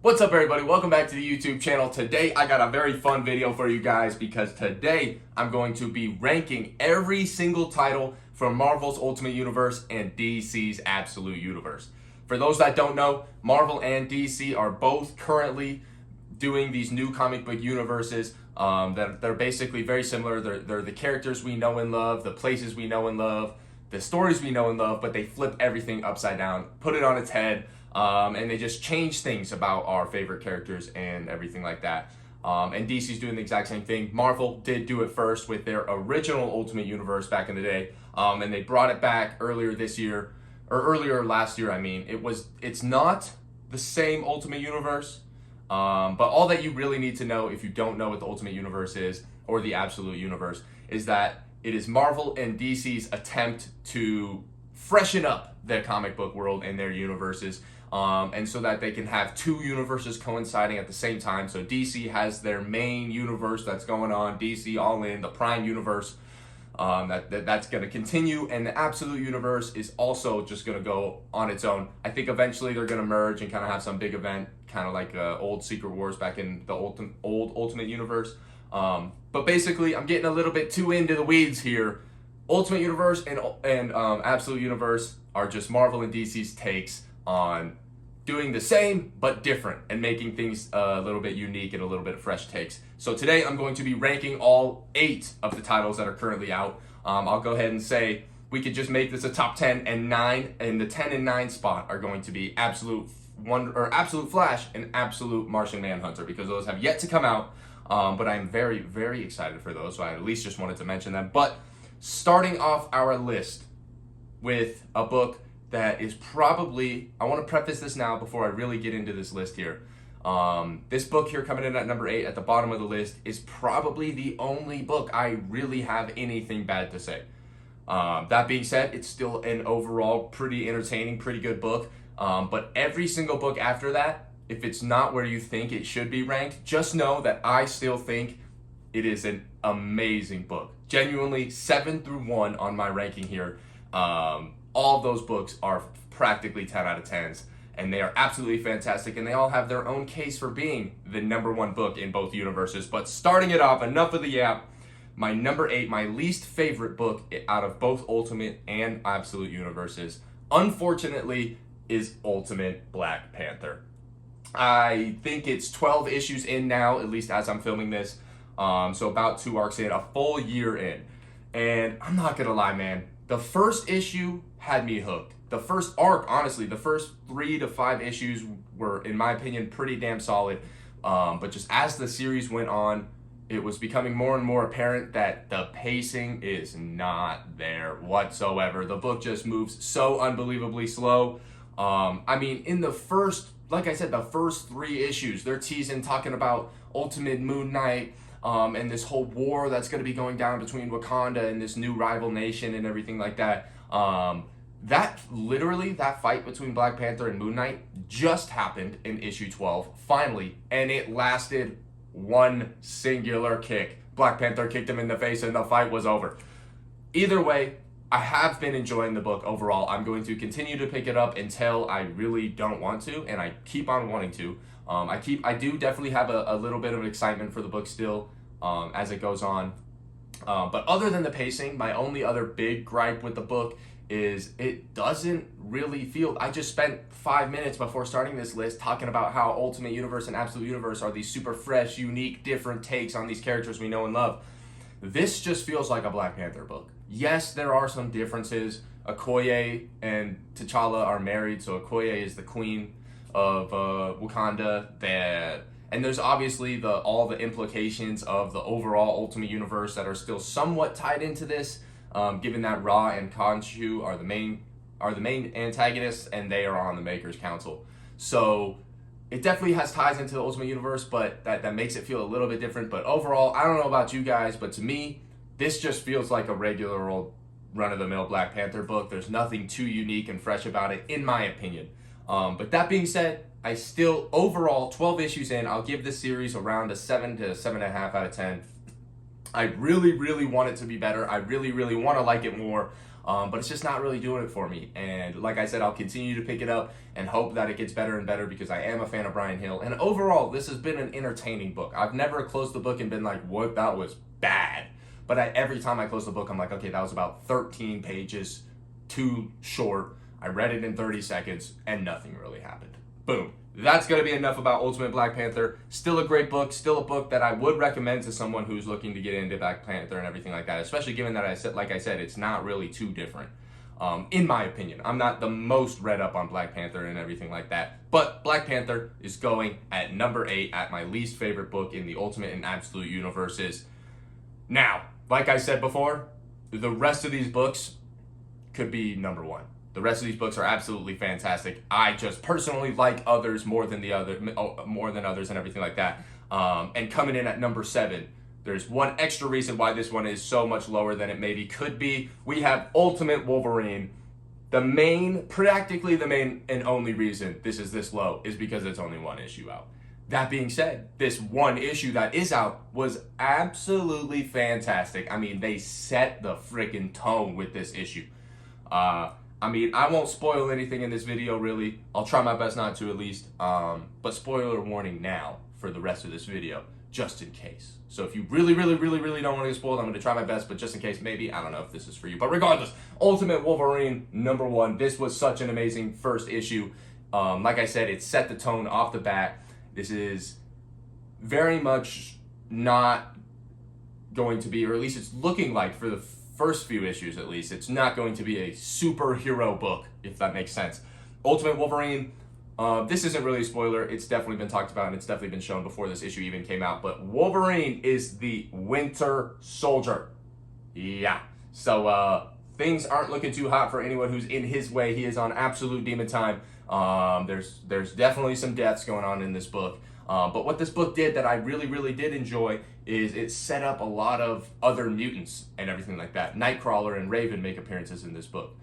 What's up, everybody? Welcome back to the YouTube channel. Today I got a very fun video for you guys because today I'm going to be ranking every single title from Marvel's Ultimate Universe and DC's Absolute Universe. For those that don't know, Marvel and DC are both currently doing these new comic book universes that they're basically very similar. They're the characters we know and love, the places we know and love, the stories we know and love, but they flip everything upside down, put it on its head, and they just change things about our favorite characters and everything like that. And DC's doing the exact same thing. Marvel did do it first with their original Ultimate Universe back in the day, and they brought it back earlier this year, or earlier last year, I mean. It's not the same Ultimate Universe, but all that you really need to know if you don't know what the Ultimate Universe is, or the Absolute Universe, is that it is Marvel and DC's attempt to freshen up their comic book world and their universes, and so that they can have two universes coinciding at the same time. So DC has their main universe that's going on, DC All In, the Prime Universe, that's going to continue, and the Absolute Universe is also just going to go on its own. I think eventually they're going to merge and kind of have some big event, kind of like old Secret Wars back in the old Ultimate Universe. But basically, I'm getting a little bit too into the weeds here. Ultimate Universe and Absolute Universe are just Marvel and DC's takes on doing the same but different and making things a little bit unique and a little bit of fresh takes. So today I'm going to be ranking all 8 of the titles that are currently out. I'll go ahead and say we could just make this a top 10 and 9, and the 10 and 9 spot are going to be Absolute Flash and Absolute Martian Manhunter, because those have yet to come out. But I'm very, very excited for those, so I at least just wanted to mention them. But starting off our list with a book that is probably, I want to preface this now before I really get into this list here. This book here coming in at number 8 at the bottom of the list is probably the only book I really have anything bad to say. That being said, it's still an overall pretty entertaining, pretty good book. But every single book after that, if it's not where you think it should be ranked, just know that I still think it is an amazing book. Genuinely, 7 through 1 on my ranking here. All of those books are practically 10 out of 10s, and they are absolutely fantastic, and they all have their own case for being the number 1 book in both universes. But starting it off, enough of the yap, my number 8, my least favorite book out of both Ultimate and Absolute universes, unfortunately, is Ultimate Black Panther. I think it's 12 issues in now, at least as I'm filming this. So about 2 arcs in, a full year in. And I'm not gonna lie, man, the first issue had me hooked. The first arc, honestly, the first 3 to 5 issues were, in my opinion, pretty damn solid. But just as the series went on, it was becoming more and more apparent that the pacing is not there whatsoever. The book just moves so unbelievably slow. I mean, in the first, like I said, the first 3 issues, they're teasing, talking about Ultimate Moon Knight, and this whole war that's going to be going down between Wakanda and this new rival nation and everything like that. That fight between Black Panther and Moon Knight just happened in issue 12, finally, and it lasted one singular kick. Black Panther kicked him in the face and the fight was over. Either way, I have been enjoying the book overall. I'm going to continue to pick it up until I really don't want to, and I keep on wanting to. I do definitely have a little bit of excitement for the book still as it goes on. But other than the pacing, my only other big gripe with the book is it doesn't really feel... I just spent 5 minutes before starting this list talking about how Ultimate Universe and Absolute Universe are these super fresh, unique, different takes on these characters we know and love. This just feels like a Black Panther book. Yes, there are some differences. Okoye and T'Challa are married, so Okoye is the queen of Wakanda. And there's obviously all the implications of the overall Ultimate Universe that are still somewhat tied into this, given that Ra and Khonshu are the main antagonists, and they are on the Makers Council. So it definitely has ties into the Ultimate Universe, but that makes it feel a little bit different. But overall, I don't know about you guys, but to me, this just feels like a regular old run-of-the-mill Black Panther book. There's nothing too unique and fresh about it, in my opinion. But that being said, I still, overall, 12 issues in, I'll give this series around a 7 to 7.5 out of 10. I really, really want it to be better. I really, really want to like it more. but it's just not really doing it for me. And like I said, I'll continue to pick it up and hope that it gets better and better because I am a fan of Bryan Hill. And overall, this has been an entertaining book. I've never closed the book and been like, what, that was bad. But every time I close the book, I'm like, okay, that was about 13 pages too short. I read it in 30 seconds and nothing really happened. Boom. That's going to be enough about Ultimate Black Panther. Still a great book. Still a book that I would recommend to someone who's looking to get into Black Panther and everything like that, especially given that like I said, it's not really too different. In my opinion, I'm not the most read up on Black Panther and everything like that, but Black Panther is going at number 8 at my least favorite book in the Ultimate and Absolute universes. Now, like I said before, the rest of these books could be number 1. The rest of these books are absolutely fantastic. I just personally like others more than others and everything like that. And coming in at number 7, there's one extra reason why this one is so much lower than it maybe could be. We have Ultimate Wolverine. Practically the main and only reason this is this low is because it's only one issue out. That being said, this one issue that is out was absolutely fantastic. I mean, they set the freaking tone with this issue. I mean, I won't spoil anything in this video, really. I'll try my best not to, at least. But spoiler warning now for the rest of this video, just in case. So if you really don't want to get spoiled, I'm going to try my best, but just in case, maybe, I don't know if this is for you. But regardless, Ultimate Wolverine, number 1. This was such an amazing first issue. Like I said, it set the tone off the bat. This is very much not going to be, or at least it's looking like for the first few issues at least, it's not going to be a superhero book, if that makes sense. Ultimate Wolverine, this isn't really a spoiler. It's definitely been talked about and it's definitely been shown before this issue even came out. But Wolverine is the Winter Soldier. Yeah. So things aren't looking too hot for anyone who's in his way. He is on absolute demon time. There's definitely some deaths going on in this book. But what this book did that I really did enjoy is it set up a lot of other mutants and everything like that. Nightcrawler and Raven make appearances in this book.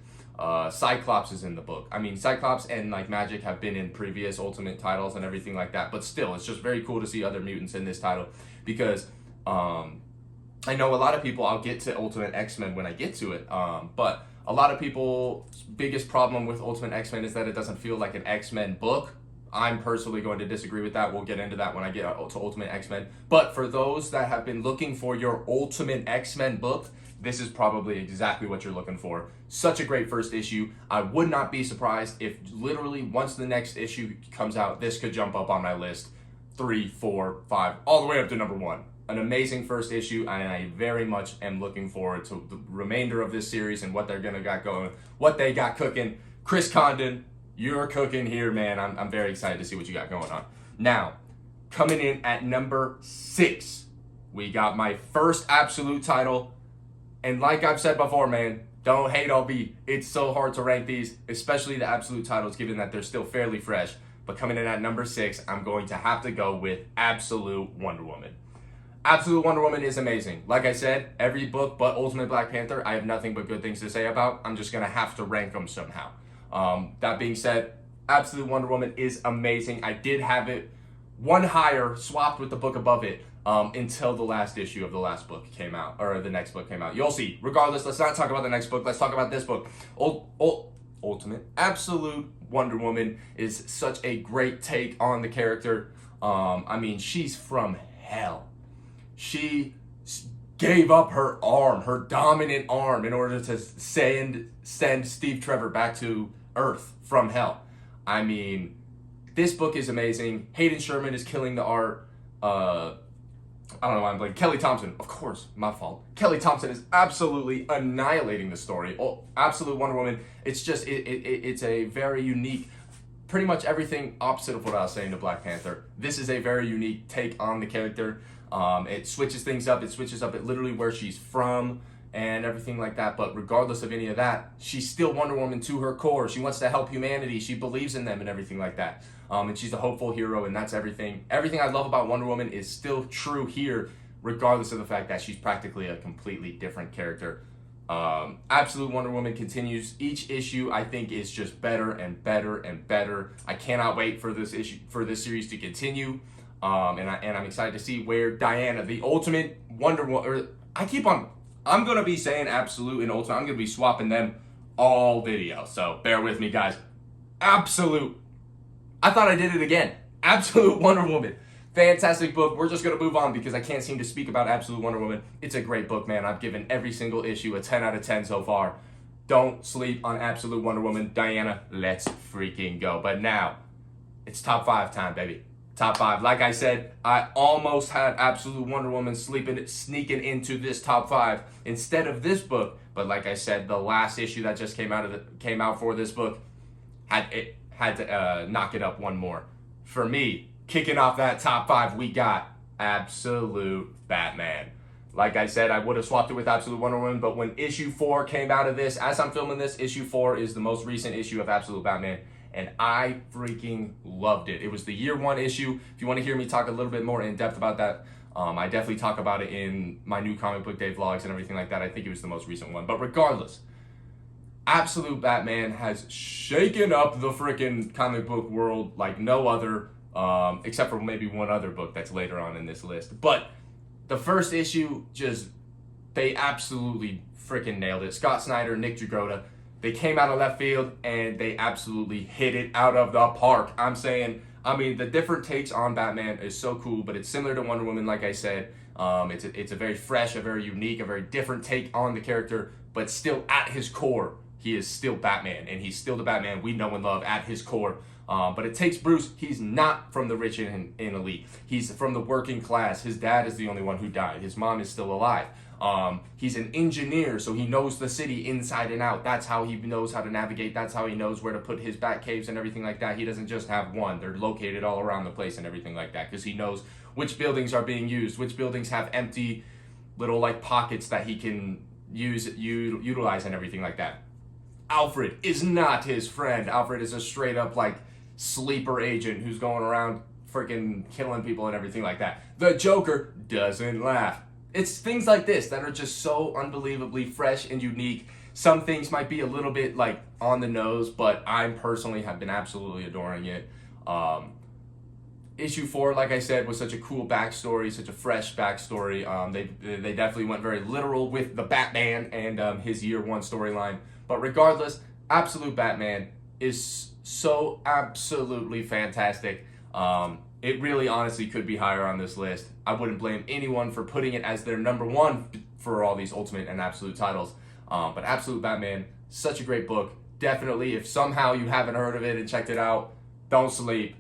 Cyclops is in the book. I mean, Cyclops and like Magic have been in previous Ultimate titles and everything like that. But still, it's just very cool to see other mutants in this title because I know a lot of people, I'll get to Ultimate X-Men when I get to it, but a lot of people's biggest problem with Ultimate X-Men is that it doesn't feel like an X-Men book. I'm personally going to disagree with that. We'll get into that when I get to Ultimate X-Men. But for those that have been looking for your Ultimate X-Men book, this is probably exactly what you're looking for. Such a great first issue. I would not be surprised if literally once the next issue comes out, this could jump up on my list 3, 4, 5, all the way up to number 1. An amazing first issue, and I very much am looking forward to the remainder of this series and what they're gonna got going, what they got cooking. Chris Condon, you're cooking here, man. I'm very excited to see what you got going on. Now, coming in at number 6, we got my first absolute title. And like I've said before, man, don't hate on me. It's so hard to rank these, especially the absolute titles, given that they're still fairly fresh. But coming in at number 6, I'm going to have to go with Absolute Wonder Woman. Absolute Wonder Woman is amazing. Like I said, every book but Ultimate Black Panther, I have nothing but good things to say about. I'm just going to have to rank them somehow. That being said, Absolute Wonder Woman is amazing. I did have it one higher, swapped with the book above it, until the last issue of the last book came out, or the next book came out. You'll see. Regardless, let's not talk about the next book. Let's talk about this book. Ultimate Absolute Wonder Woman is such a great take on the character. I mean, she's from hell. She gave up her arm, her dominant arm, in order to send Steve Trevor back to Earth from hell. I mean, this book is amazing. Hayden Sherman is killing the art. I don't know why I'm blanking. Kelly Thompson, of course, my fault. Kelly Thompson is absolutely annihilating the story. Absolute Wonder Woman. It's just, it's a very unique, pretty much everything opposite of what I was saying to Black Panther. This is a very unique take on the character. It switches things up. It switches up at literally where she's from and everything like that. But regardless of any of that, she's still Wonder Woman to her core. She wants to help humanity. She believes in them and everything like that. And she's a hopeful hero, and that's everything. Everything I love about Wonder Woman is still true here, regardless of the fact that she's practically a completely different character. Absolute Wonder Woman continues. Each issue, I think, is just better and better and better. I cannot wait for this series to continue. And I'm excited to see where Diana, the Ultimate Wonder Woman, I'm going to be saying Absolute and Ultimate. I'm going to be swapping them all video. So bear with me, guys. Absolute. I thought I did it again. Absolute Wonder Woman. Fantastic book. We're just going to move on because I can't seem to speak about Absolute Wonder Woman. It's a great book, man. I've given every single issue a 10 out of 10 so far. Don't sleep on Absolute Wonder Woman. Diana, let's freaking go. But now, it's top 5 time, baby. Top 5. Like I said, I almost had Absolute Wonder Woman sneaking into this top 5 instead of this book. But like I said, the last issue that just came out for this book had to knock it up one more. For me, kicking off that top 5, we got Absolute Batman. Like I said, I would have swapped it with Absolute Wonder Woman, but when issue 4 came out of this, as I'm filming this, issue 4 is the most recent issue of Absolute Batman, and I freaking loved it. It was the year 1 issue. If you want to hear me talk a little bit more in depth about that, I definitely talk about it in my new comic book day vlogs and everything like that. I think it was the most recent one. But regardless, Absolute Batman has shaken up the freaking comic book world like no other, except for maybe one other book that's later on in this list. But the first issue, they absolutely freaking nailed it. Scott Snyder, Nick Dragotta, they came out of left field and they absolutely hit it out of the park. The different takes on Batman is so cool, but it's similar to Wonder Woman, like I said. It's a very fresh, a very unique, a very different take on the character, but still at his core, he is still Batman, and he's still the Batman we know and love at his core. But it takes Bruce. He's not from the rich and elite. He's from the working class. His dad is the only one who died. His mom is still alive. He's an engineer, so he knows the city inside and out. That's how he knows how to navigate. That's how he knows where to put his bat caves and everything like that. He doesn't just have one. They're located all around the place and everything like that, because he knows which buildings are being used, which buildings have empty little like pockets that he can utilize and everything like that. Alfred is not his friend. Alfred is a straight up like sleeper agent who's going around freaking killing people and everything like that. The Joker doesn't laugh. It's things like this that are just so unbelievably fresh and unique. Some things might be a little bit like on the nose, but I personally have been absolutely adoring it. Issue 4, like I said, was such a cool backstory, such a fresh backstory. They definitely went very literal with the Batman and his year 1 storyline. But regardless, Absolute Batman is so absolutely fantastic. It really honestly could be higher on this list. I wouldn't blame anyone for putting it as their number 1 for all these Ultimate and Absolute titles. But Absolute Batman, such a great book. Definitely, if somehow you haven't heard of it and checked it out, don't sleep.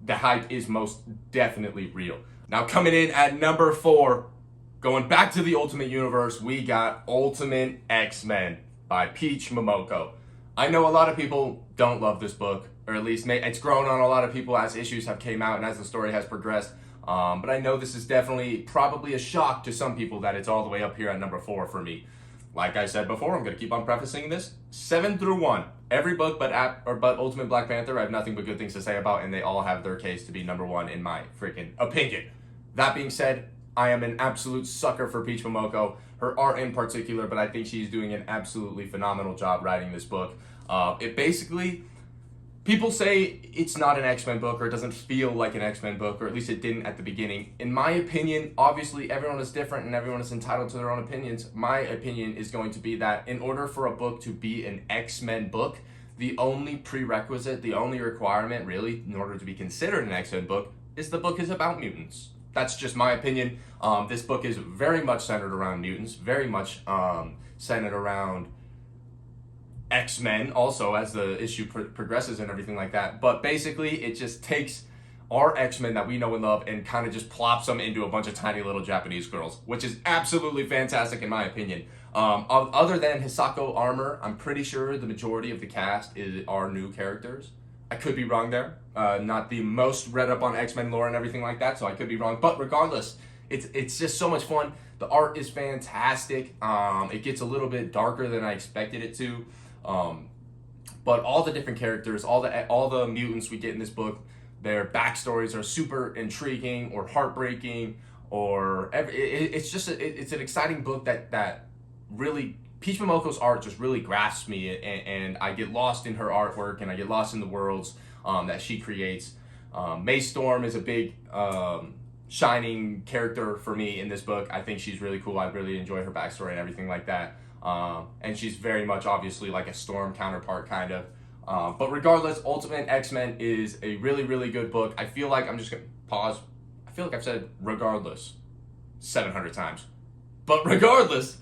The hype is most definitely real. Now coming in at number 4, going back to the Ultimate Universe, we got Ultimate X-Men by Peach Momoko. I know a lot of people don't love this book, or at least it's grown on a lot of people as issues have came out and as the story has progressed. But I know this is definitely probably a shock to some people that it's all the way up here at number 4 for me. Like I said before, I'm going to keep on prefacing this. 7 through 1. Every book but Ultimate Black Panther, I have nothing but good things to say about, and they all have their case to be number 1 in my freaking opinion. That being said, I am an absolute sucker for Peach Momoko, her art in particular, but I think she's doing an absolutely phenomenal job writing this book. It basically, people say it's not an X-Men book, or it doesn't feel like an X-Men book, or at least it didn't at the beginning. In my opinion, obviously everyone is different and everyone is entitled to their own opinions. My opinion is going to be that in order for a book to be an X-Men book, the only prerequisite, the only requirement really, in order to be considered an X-Men book, is the book is about mutants. That's just my opinion. This book is very much centered around mutants, very much centered around X-Men also as the issue progresses and everything like that. But basically, it just takes our X-Men that we know and love and kind of just plops them into a bunch of tiny little Japanese girls, which is absolutely fantastic in my opinion. Other than Hisako Armor, I'm pretty sure the majority of the cast are new characters. I could be wrong there. Not the most read up on X-Men lore and everything like that, so I could be wrong. But regardless, it's just so much fun. The art is fantastic. It gets a little bit darker than I expected it to. But all the different characters, all the mutants we get in this book, their backstories are super intriguing or heartbreaking, or it's just it's an exciting book that really, Peach Momoko's art just really grasps me, and I get lost in her artwork, and I get lost in the worlds that she creates. May Storm is a big shining character for me in this book. I think she's really cool. I really enjoy her backstory and everything like that. And she's very much obviously like a Storm counterpart, kind of. But regardless, Ultimate X-Men is a really, really good book. I feel like I'm just going to pause. I feel like I've said regardless 700 times. But regardless,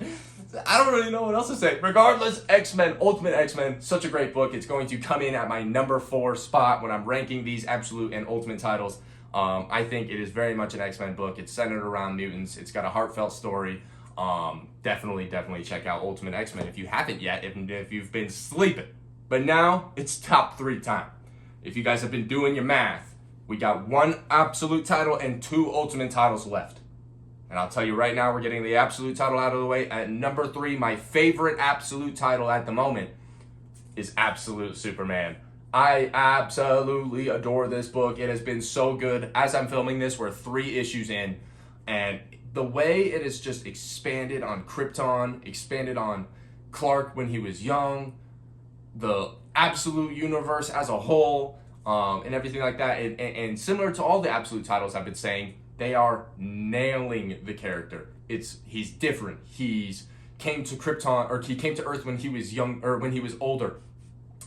I don't really know what else to say. Regardless, X-Men, Ultimate X-Men, such a great book. It's going to come in at my number 4 spot when I'm ranking these absolute and ultimate titles. I think it is very much an X-Men book. It's centered around mutants. It's got a heartfelt story. Definitely check out Ultimate X-Men if you haven't yet, if you've been sleeping. But now, it's top 3 time. If you guys have been doing your math, we got 1 absolute title and 2 ultimate titles left. And I'll tell you right now, we're getting the absolute title out of the way. At number 3, my favorite absolute title at the moment is Absolute Superman. I absolutely adore this book. It has been so good. As I'm filming this, we're 3 issues in. And the way it is just expanded on Krypton, expanded on Clark when he was young, the absolute universe as a whole, and everything like that. And similar to all the absolute titles I've been saying, they are nailing the character. He's different. He came to Krypton, or he came to Earth when he was young, or when he was older.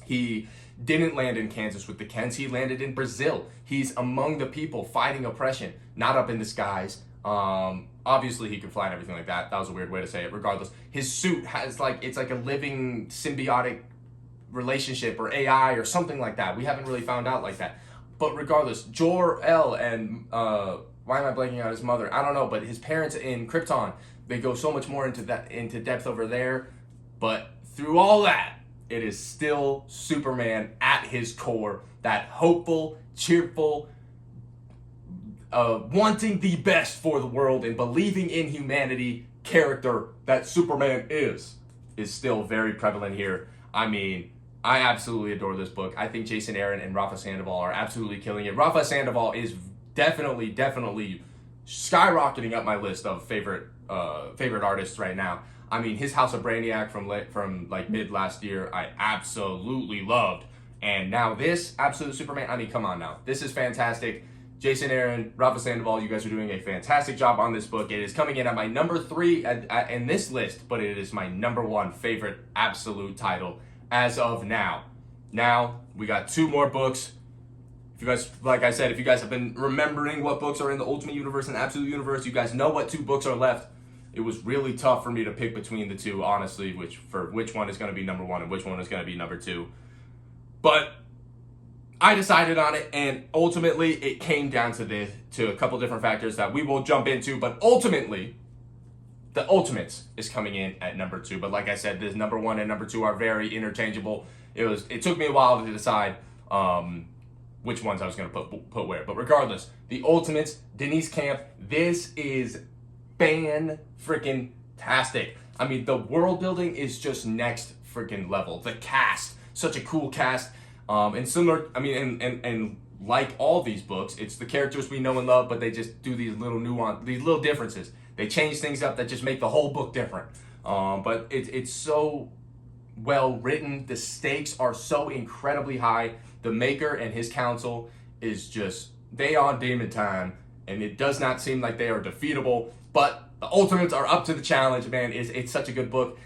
He didn't land in Kansas with the Kens. He landed in Brazil. He's among the people fighting oppression, not up in the skies. Obviously he can fly and everything like that. That was a weird way to say it. Regardless, his suit has it's like a living symbiotic relationship or AI or something like that. We haven't really found out like that. But regardless, Jor-El and why am I blanking out his mother? I don't know, but his parents in Krypton, they go so much more into depth over there. But through all that, it is still Superman at his core. That hopeful, cheerful, wanting the best for the world and believing in humanity character that Superman is still very prevalent here. I mean, I absolutely adore this book. I think Jason Aaron and Rafa Sandoval are absolutely killing it. Rafa Sandoval is definitely skyrocketing up my list of favorite artists right now. I mean, his House of Brainiac from like mid last year, I absolutely loved. And now this, Absolute Superman, I mean, come on now. This is fantastic. Jason Aaron, Rafa Sandoval, you guys are doing a fantastic job on this book. It is coming in at my number 3 in this list, but it is my number 1 favorite absolute title as of now. Now, we got 2 more books. If you guys, like I said, if you guys have been remembering what books are in the Ultimate Universe and Absolute Universe, you guys know what 2 books are left. It was really tough for me to pick between the 2, honestly, which one is going to be number 1 and which one is going to be number 2. But I decided on it, and ultimately it came down to a couple different factors that we will jump into, but ultimately the Ultimates is coming in at number 2. But like I said, this number 1 and number 2 are very interchangeable. It took me a while to decide which ones I was going to put where. But regardless, the Ultimates, Denise Camp, this is fan-freaking-tastic. I mean, the world building is just next freaking level. The cast, such a cool cast. And similar, I mean, and like all these books, it's the characters we know and love, but they just do these little these little differences. They change things up that just make the whole book different. But it's so well written. The stakes are so incredibly high. The maker and his council is just, they on demon time, and it does not seem like they are defeatable. But the Ultimates are up to the challenge, man. It's such a good book.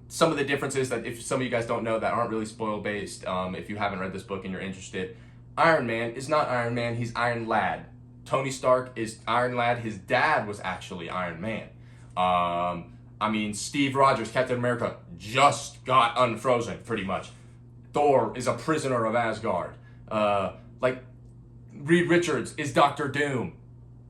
Some of the differences that, if some of you guys don't know, that aren't really spoil based, if you haven't read this book and you're interested, Iron Man is not Iron Man, he's Iron Lad. Tony Stark is Iron Lad. His dad was actually Iron Man. I mean, Steve Rogers, Captain America, just got unfrozen, pretty much. Thor is a prisoner of Asgard. Like, Reed Richards is Doctor Doom.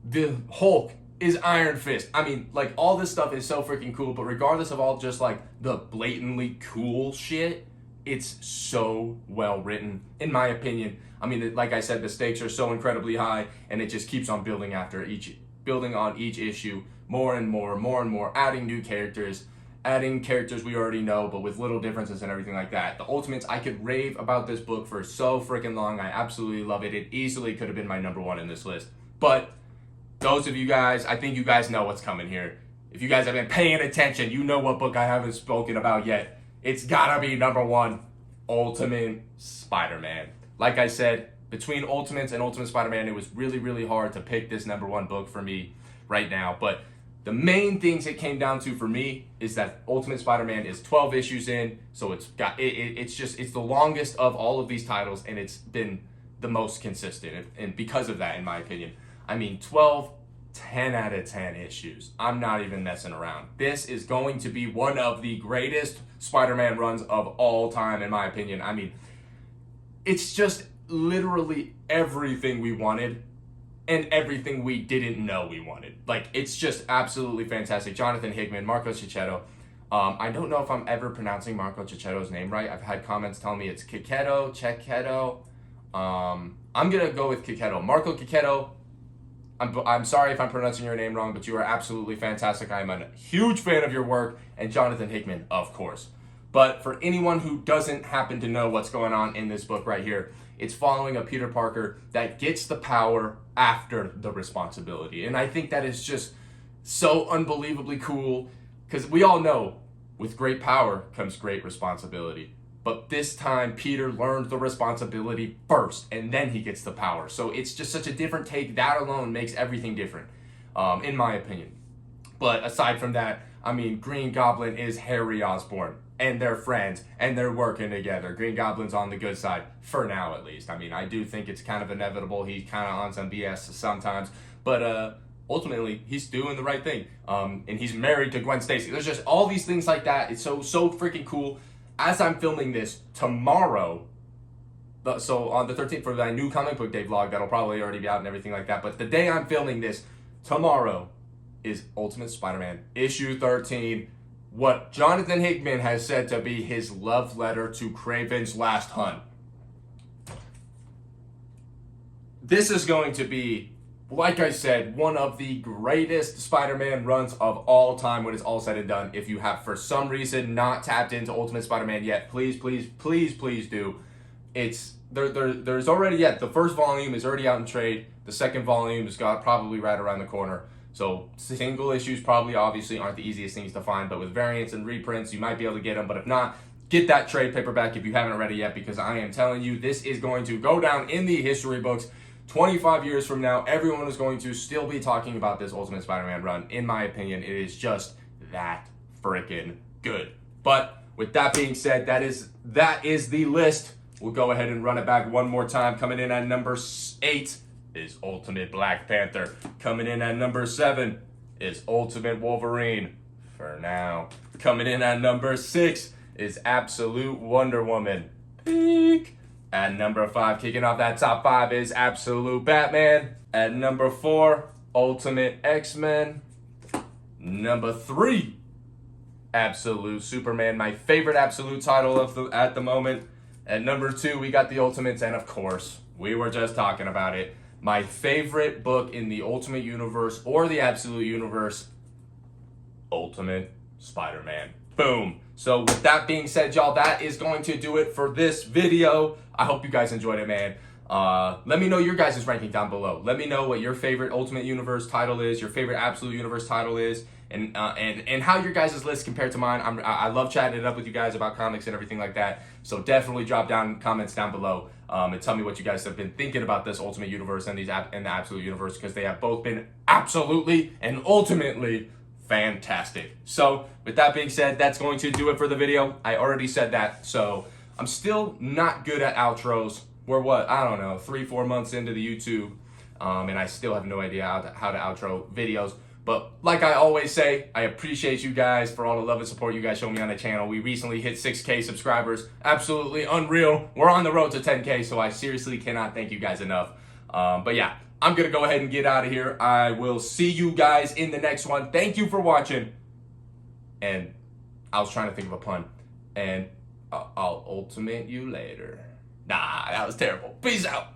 The Hulk is Iron Fist. I mean, like, all this stuff is so freaking cool, but regardless of all just, like, the blatantly cool shit, it's so well written, in my opinion. I mean, like I said, the stakes are so incredibly high, and it just keeps on building on each issue, more and more, adding new characters, adding characters we already know, but with little differences and everything like that. The Ultimates, I could rave about this book for so freaking long. I absolutely love it. It easily could have been my number 1 in this list. But those of you guys, I think you guys know what's coming here. If you guys have been paying attention, you know what book I haven't spoken about yet. It's gotta be number 1, Ultimate Spider-Man. Like I said, between Ultimates and Ultimate Spider-Man, it was really, really hard to pick this number 1 book for me right now. But The main things it came down to for me is that Ultimate Spider-Man is 12 issues in, so it's the longest of all of these titles, and it's been the most consistent, and because of that, in my opinion, I mean 12, 10 out of 10 issues. I'm not even messing around. This is going to be one of the greatest Spider-Man runs of all time, in my opinion. I mean, it's just literally everything we wanted and everything we didn't know we wanted. Like, it's just absolutely fantastic. Jonathan Hickman, Marco Cicchetto. I don't know if I'm ever pronouncing Marco Cicchetto's name right. I've had comments telling me it's Cicchetto. I'm gonna go with Cicchetto. Marco Cicchetto. I'm sorry if I'm pronouncing your name wrong, but you are absolutely fantastic. I'm a huge fan of your work, and Jonathan Hickman, of course. But for anyone who doesn't happen to know what's going on in this book right here, it's following a Peter Parker that gets the power after the responsibility. And I think that is just so unbelievably cool, because we all know with great power comes great responsibility. But this time, Peter learned the responsibility first, and then he gets the power. So it's just such a different take. That alone makes everything different, in my opinion. But aside from that, I mean, Green Goblin is Harry Osborn, and they're friends, and they're working together. Green Goblin's on the good side, for now at least. I mean, I do think it's kind of inevitable. He's kind of on some BS sometimes, but ultimately, he's doing the right thing. And he's married to Gwen Stacy. There's just all these things like that. It's so freaking cool. As I'm filming this tomorrow, so on the 13th for that new comic book day vlog, that'll probably already be out and everything like that, but the day I'm filming this, tomorrow, is Ultimate Spider-Man issue 13, what Jonathan Hickman has said to be his love letter to Kraven's Last Hunt. This is going to be, like I said, one of the greatest Spider-Man runs of all time when it's all said and done. If you have, for some reason, not tapped into Ultimate Spider-Man yet, please do. There's already, the first volume is already out in trade. The second volume is probably right around the corner. So single issues probably obviously aren't the easiest things to find, but with variants and reprints, you might be able to get them. But if not, get that trade paperback if you haven't read it yet, because I am telling you, this is going to go down in the history books. 25 years from now, everyone is going to still be talking about this Ultimate Spider-Man run. In my opinion, it is just that freaking good. But with that being said, that is the list. We'll go ahead and run it back one more time. Coming in at number 8 is Ultimate Black Panther. Coming in at number 7 is Ultimate Wolverine. For now. Coming in at number 6 is Absolute Wonder Woman. Peak. At number 5, kicking off that top 5, is Absolute Batman. At number 4, Ultimate X-Men. Number 3, Absolute Superman, my favorite Absolute title at the moment. At number 2, we got the Ultimates, and of course, we were just talking about it, my favorite book in the Ultimate Universe or the Absolute Universe, Ultimate Spider-Man. Boom. So with that being said, y'all, that is going to do it for this video. I hope you guys enjoyed it, man. Let me know your guys' ranking down below. Let me know what your favorite Ultimate Universe title is, your favorite Absolute Universe title is, and how your guys' list compared to mine. I love chatting it up with you guys about comics and everything like that. So definitely drop down comments down below and tell me what you guys have been thinking about this Ultimate Universe and the Absolute Universe, because they have both been absolutely and ultimately fantastic. So with that being said, that's going to do it for the video. I already said that, so I'm still not good at outros. We're I don't know, 3-4 months into the YouTube, and I still have no idea how to outro videos. But like I always say, I appreciate you guys for all the love and support you guys show me on the channel. We recently hit 6K subscribers. Absolutely unreal. We're on the road to 10K, so I seriously cannot thank you guys enough. But yeah, I'm going to go ahead and get out of here. I will see you guys in the next one. Thank you for watching. And I was trying to think of a pun. And I'll ultimate you later. Nah, that was terrible. Peace out.